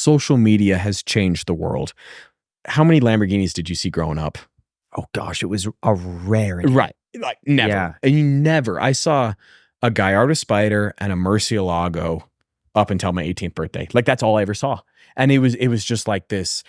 social media has changed the world. How many Lamborghinis did you see growing up? Oh gosh, it was a rarity. Right. Like never. Yeah. And you never. I saw a Gallardo Spider and a Murcielago up until my 18th birthday. Like that's all I ever saw. And it was just like this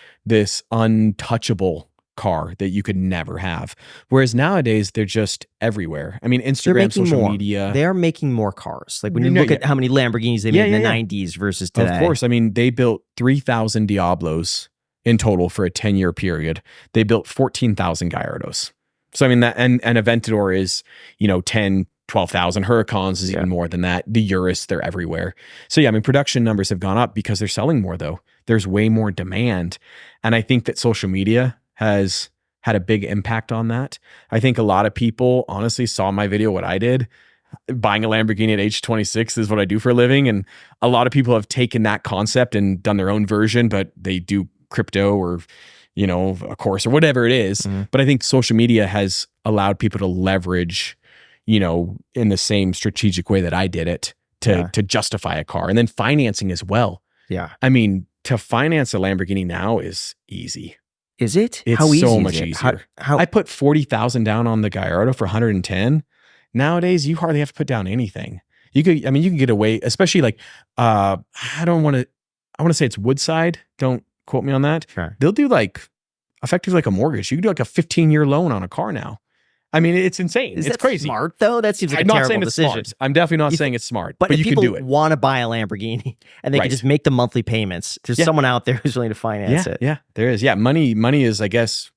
untouchable car that you could never have. Whereas nowadays they're just everywhere. I mean, Instagram, social media. They are making more cars. Like when you look at how many Lamborghinis they made in the 90s versus today. Of course. I mean, they built 3,000 Diablos in total for a 10-year period. They built 14,000 Gallardos. So I mean that, and Aventador is, 10, 12,000. Huracans is even more than that. The Urus, they're everywhere. So yeah, I mean, production numbers have gone up because they're selling more though. There's way more demand. And I think that social media has had a big impact on that. I think a lot of people honestly saw my video, what I did. Buying a Lamborghini at age 26 is what I do for a living. And a lot of people have taken that concept and done their own version, but they do crypto or, a course or whatever it is. Mm-hmm. But I think social media has allowed people to leverage, in the same strategic way that I did it to justify a car, and then financing as well. Yeah. I mean, to finance a Lamborghini now is easy. Is it? It's how easy so is much it? easier. How I put 40,000 down on the Gallardo for 110. Nowadays, you hardly have to put down anything. You can get away, especially like, I want to say it's Woodside. Don't quote me on that. Sure. They'll do like effectively like a mortgage. You can do like a 15-year loan on a car now. I mean, it's insane. It's crazy. Smart though? That seems like a terrible decision. Smart. I'm definitely not saying it's smart, but you can do it. People want to buy a Lamborghini and they can just make the monthly payments. There's someone out there who's willing to finance it. Yeah, there is. Yeah, money is, I guess,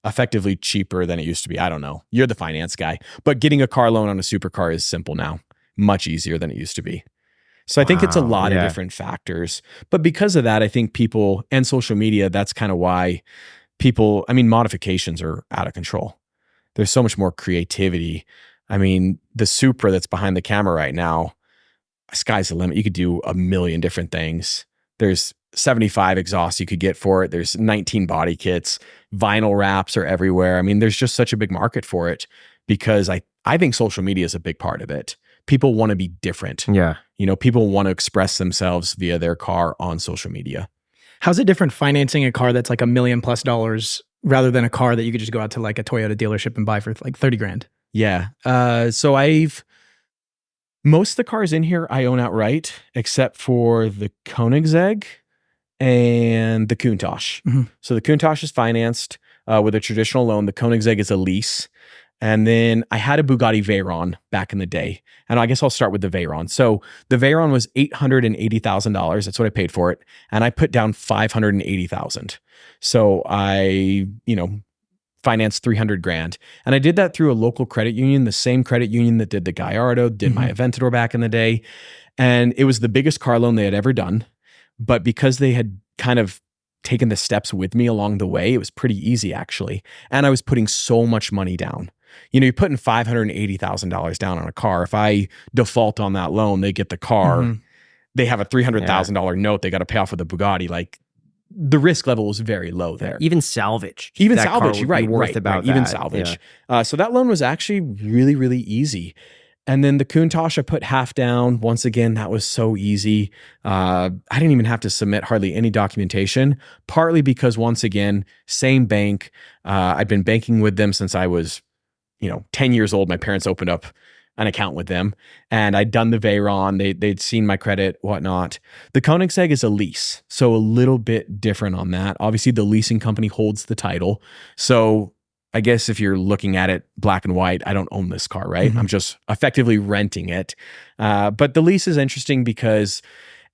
effectively cheaper than it used to be. I don't know. You're the finance guy, but getting a car loan on a supercar is simple now. Much easier than it used to be. So I think it's a lot of different factors. But because of that, I think people and social media, that's kind of why modifications are out of control. There's so much more creativity. I mean, the Supra that's behind the camera right now, sky's the limit. You could do a million different things. There's 75 exhausts you could get for it. There's 19 body kits. Vinyl wraps are everywhere. I mean, there's just such a big market for it because I think social media is a big part of it. People want to be different. Yeah. People want to express themselves via their car on social media. How's it different financing a car that's like $1 million+ rather than a car that you could just go out to like a Toyota dealership and buy for like 30 grand? Yeah. So most of the cars in here I own outright, except for the Koenigsegg and the Countach. Mm-hmm. So the Countach is financed with a traditional loan. The Koenigsegg is a lease. And then I had a Bugatti Veyron back in the day. And I guess I'll start with the Veyron. So the Veyron was $880,000. That's what I paid for it. And I put down $580,000. So I, financed 300 grand. And I did that through a local credit union, the same credit union that did the Gallardo, did my Aventador back in the day. And it was the biggest car loan they had ever done. But because they had kind of taken the steps with me along the way, it was pretty easy actually. And I was putting so much money down. You're putting $580,000 down on a car. If I default on that loan, they get the car. They have a $300,000 note they got to pay off with a Bugatti. Like the risk level was very low there. Even salvage. Even that salvage, right. Even salvage. Yeah. So that loan was actually really, really easy. And then the Countach, I put half down. Once again, that was so easy. I didn't even have to submit hardly any documentation, partly because once again, same bank. I'd been banking with them since I was 10 years old. My parents opened up an account with them and I'd done the Veyron. They'd seen my credit, whatnot. The Koenigsegg is a lease. So a little bit different on that. Obviously the leasing company holds the title. So I guess if you're looking at it black and white, I don't own this car, right? I'm just effectively renting it. But the lease is interesting because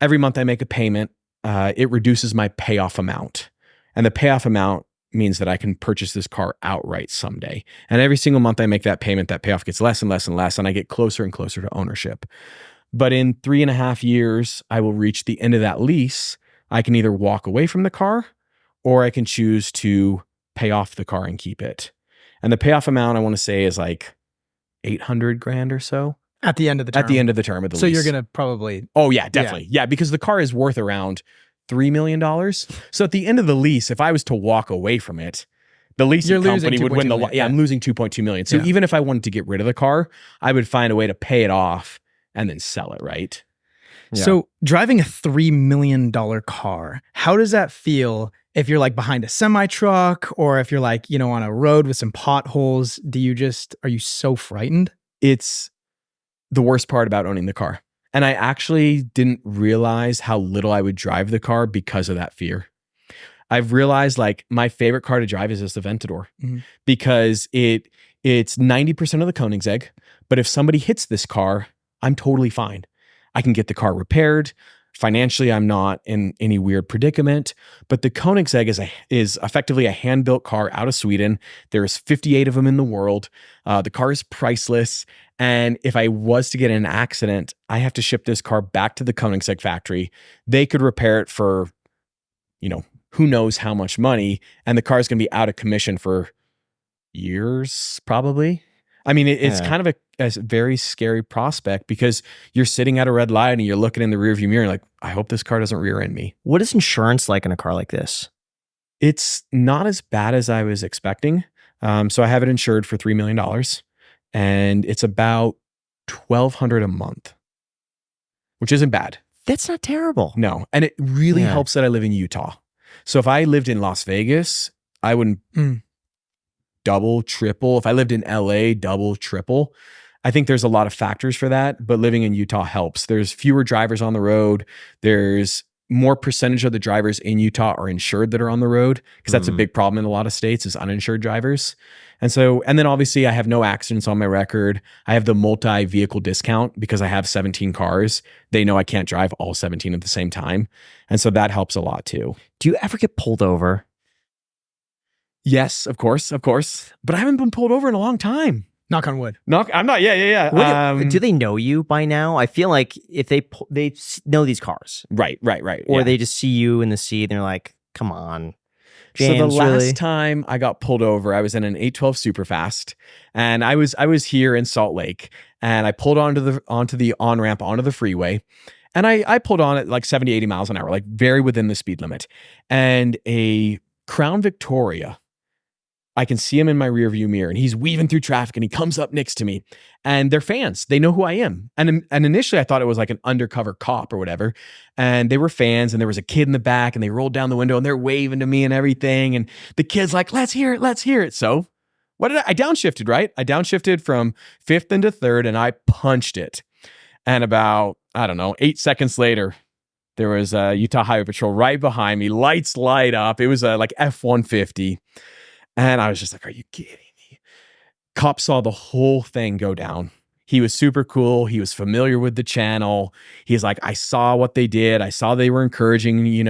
every month I make a payment. It reduces my payoff amount. And the payoff amount means that I can purchase this car outright someday. And every single month I make that payment, that payoff gets less and less and less, and I get closer and closer to ownership. But in 3.5 years, I will reach the end of that lease. I can either walk away from the car or I can choose to pay off the car and keep it. And the payoff amount I want to say is like 800 grand or so. At the end of the term. At the end of the term of the lease. So you're going to probably... Oh yeah, definitely. Yeah, because the car is worth around $3 million. So at the end of the lease, if I was to walk away from it, the leasing company would win the... I'm losing $2.2 million. So even if I wanted to get rid of the car, I would find a way to pay it off and then sell it, right? So driving a $3 million car, how does that feel if you're like behind a semi truck or if you're like, on a road with some potholes? Are you so frightened? It's the worst part about owning the car. And I actually didn't realize how little I would drive the car because of that fear. I've realized like my favorite car to drive is just the Aventador because it's 90% of the Koenigsegg. But if somebody hits this car, I'm totally fine. I can get the car repaired. Financially, I'm not in any weird predicament. But the Koenigsegg is effectively a hand-built car out of Sweden. There's 58 of them in the world. The car is priceless. And if I was to get in an accident, I have to ship this car back to the Koenigsegg factory. They could repair it for, who knows how much money. And the car is going to be out of commission for years, probably. I mean, it's kind of a very scary prospect because you're sitting at a red light and you're looking in the rearview mirror like, I hope this car doesn't rear end me. What is insurance like in a car like this? It's not as bad as I was expecting. So I have it insured for $3 million and it's about $1,200 a month, which isn't bad. That's not terrible. No. And it really helps that I live in Utah. So if I lived in Las Vegas, I wouldn't double, triple. If I lived in LA, double, triple. I think there's a lot of factors for that, but living in Utah helps. There's fewer drivers on the road. There's more percentage of the drivers in Utah are insured that are on the road because that's a big problem in a lot of states is uninsured drivers. And then obviously I have no accidents on my record. I have the multi-vehicle discount because I have 17 cars. They know I can't drive all 17 at the same time. And so that helps a lot too. Do you ever get pulled over? Yes, of course. But I haven't been pulled over in a long time. Knock on wood. I'm not. Yeah. Do they know you by now? I feel like if they know these cars. Right. Or they just see you in the seat and they're like, come on. James, so the last time I got pulled over, I was in an 812 Superfast and I was here in Salt Lake and I pulled onto the on-ramp onto the freeway. And I pulled on at like 70, 80 miles an hour, like very within the speed limit. And a Crown Victoria, I can see him in my rearview mirror and he's weaving through traffic and he comes up next to me and they're fans. They know who I am. And initially I thought it was like an undercover cop or whatever. And they were fans and there was a kid in the back and they rolled down the window and they're waving to me and everything. And the kid's like, let's hear it. So what did I downshifted, right? I downshifted from fifth into third and I punched it. And about, 8 seconds later, there was a Utah Highway Patrol right behind me. Lights light up. It was like F-150. And I was just like, are you kidding me? Cop saw the whole thing go down. He was super cool. He was familiar with the channel. He's like, I saw what they did. I saw they were encouraging,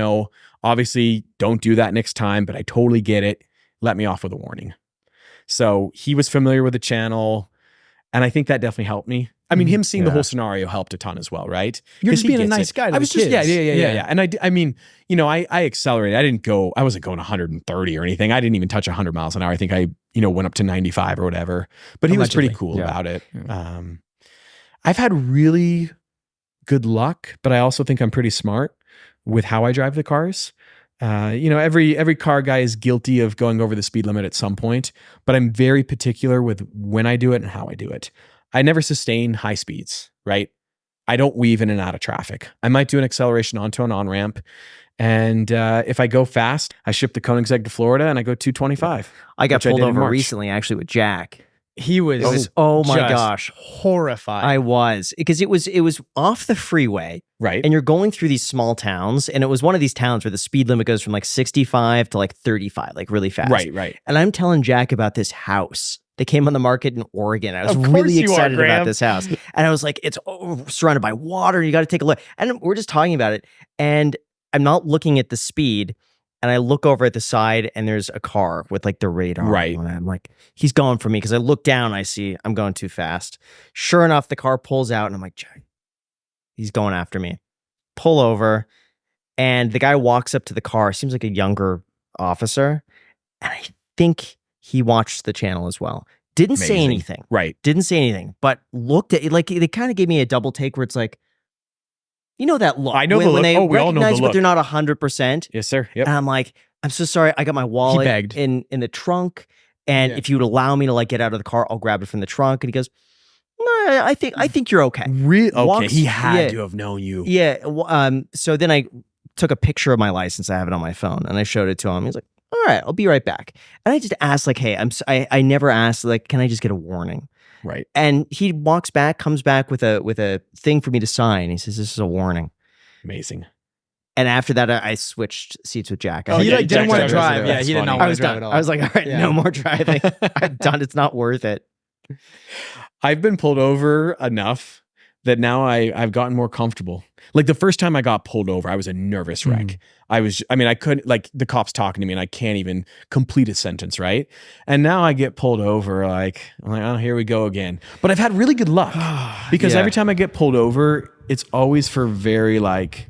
obviously don't do that next time, but I totally get it. Let me off with a warning. So he was familiar with the channel. And I think that definitely helped me. I mean, him seeing the whole scenario helped a ton as well, right? You're just being a nice guy to the kids. Yeah. And I accelerated. I wasn't going 130 or anything. I didn't even touch 100 miles an hour. I think I, went up to 95 or whatever, but he was pretty cool about it. Yeah. I've had really good luck, but I also think I'm pretty smart with how I drive the cars. Every car guy is guilty of going over the speed limit at some point, but I'm very particular with when I do it and how I do it. I never sustain high speeds, right? I don't weave in and out of traffic. I might do an acceleration onto an on-ramp. And if I go fast, I ship the Koenigsegg to Florida and I go 225. I got pulled over recently, actually, with Jack. He was oh my gosh, horrified. I was, because it was off the freeway, right? And you're going through these small towns, and it was one of these towns where the speed limit goes from like 65 to like 35, like really fast. Right. And I'm telling Jack about this house that came on the market in Oregon. I was really excited about this house, and I was like, it's surrounded by water. You got to take a look, and we're just talking about it, and I'm not looking at the speed. And I look over at the side and there's a car with like the radar. Right. And I'm like, he's going for me because I look down and I see I'm going too fast. Sure enough, the car pulls out and I'm like, Jack, he's going after me. Pull over. And the guy walks up to the car. Seems like a younger officer. And I think he watched the channel as well. Didn't say anything. Right. Didn't say anything. But looked at it like they kind of gave me a double take where it's like, you know that look. I know the look. They we all know the look. But they're not 100%. Yes, sir. Yep. And I'm like, I'm so sorry. I got my wallet in the trunk. And if you would allow me to like get out of the car, I'll grab it from the trunk. And he goes, No, I think you're okay. Really? Okay, Walks- he had yeah. to have known you. Yeah. So then I took a picture of my license. I have it on my phone, and I showed it to him. He's like, "All right, I'll be right back." And I just asked, like, "Hey, I never asked, like, can I just get a warning?" Right. And he comes back with a thing for me to sign. He says, "This is a warning." Amazing. And after that, I switched seats with Jack. He yeah, like didn't Jack want to Jack drive. was- Yeah, that's he did not funny. want I was to drive done. at all. I was like, "All right, Yeah. no more driving. I'm done. It's not worth it." I've been pulled over enough that now I've gotten more comfortable. Like the first time I got pulled over, I was a nervous wreck. I couldn't, like, the cops talking to me and I can't even complete a sentence, right? And now I get pulled over, like, I'm like, oh, here we go again. But I've had really good luck because Yeah. every time I get pulled over, it's always for very, like,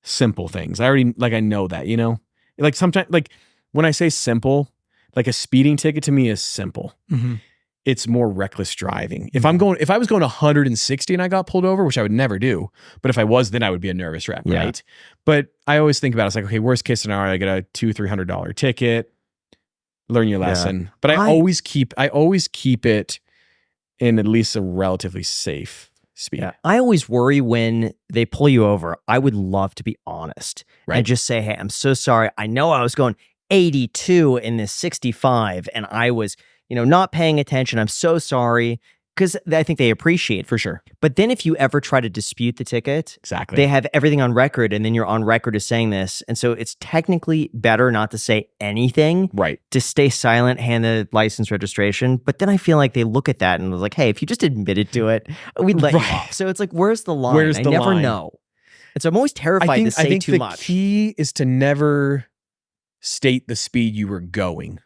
simple things. I know that, you know? Like sometimes, like when I say simple, like a speeding ticket to me is simple. Mhm. It's more reckless driving. If I was going 160 and I got pulled over, which I would never do, but if I was, then I would be a nervous wreck, Yeah. right? But I always think about it. It's like, okay, worst case scenario, I get a $200-$300 ticket. Learn your lesson. But I always keep it in at least a relatively safe speed. Yeah. I always worry when they pull you over. I would love to be honest Right. and just say, "Hey, I'm so sorry. I know I was going 82 in this 65 and I was, not paying attention. I'm so sorry." Because I think they appreciate it. For sure. But then if you ever try to dispute the ticket, Exactly. they have everything on record and then you're on record as saying this. And so it's technically better not to say anything, Right. to stay silent, hand the license registration. But then I feel like they look at that and was like, "Hey, if you just admitted to it, we'd let you Right. off." So it's like, where's the line? Where's I the never line? know. And so I'm always terrified to say too the much. key is to never state the speed you were going.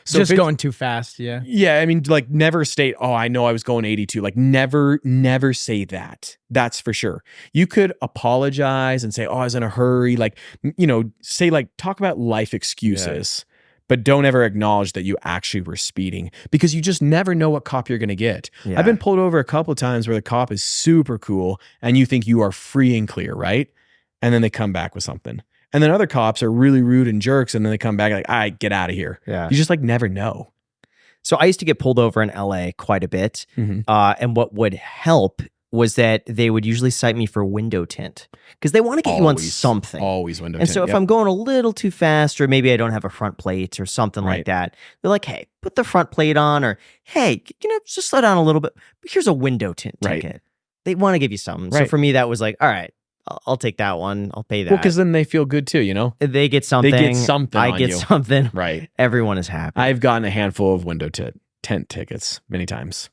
So Just if going too fast. Yeah. Yeah, I mean, like, never state, "Oh, I know I was going 82." Like, never say that. That's for sure. You could apologize and say, "Oh, I was in a hurry." Like, say, like, talk about life excuses, but don't ever acknowledge that you actually were speeding because you just never know what cop you're going to get. Yeah. I've been pulled over a couple of times where the cop is super cool and you think you are free and clear, right? And then they come back with something. And then other cops are really rude and jerks, and then they come back like, "All right, get out of here." Yeah. You just, like, never know. So I used to get pulled over in LA quite a bit. Mhm. And what would help was that they would usually cite me for window tint because they want to get you on something. Always window And tint. so if Yep. I'm going a little too fast, or maybe I don't have a front plate or something like Right. that, they're like, "Hey, put the front plate on," or, "Hey, just slow down a little bit. But here's a window tint Right. ticket." They want to give you something. So Right. for me, that was like, all right, I'll take that one. I'll pay that. Well, because then they feel good too, you know? They get something. something I on get you. something. Right. Everyone is happy. I've gotten a handful of window tent tickets many times.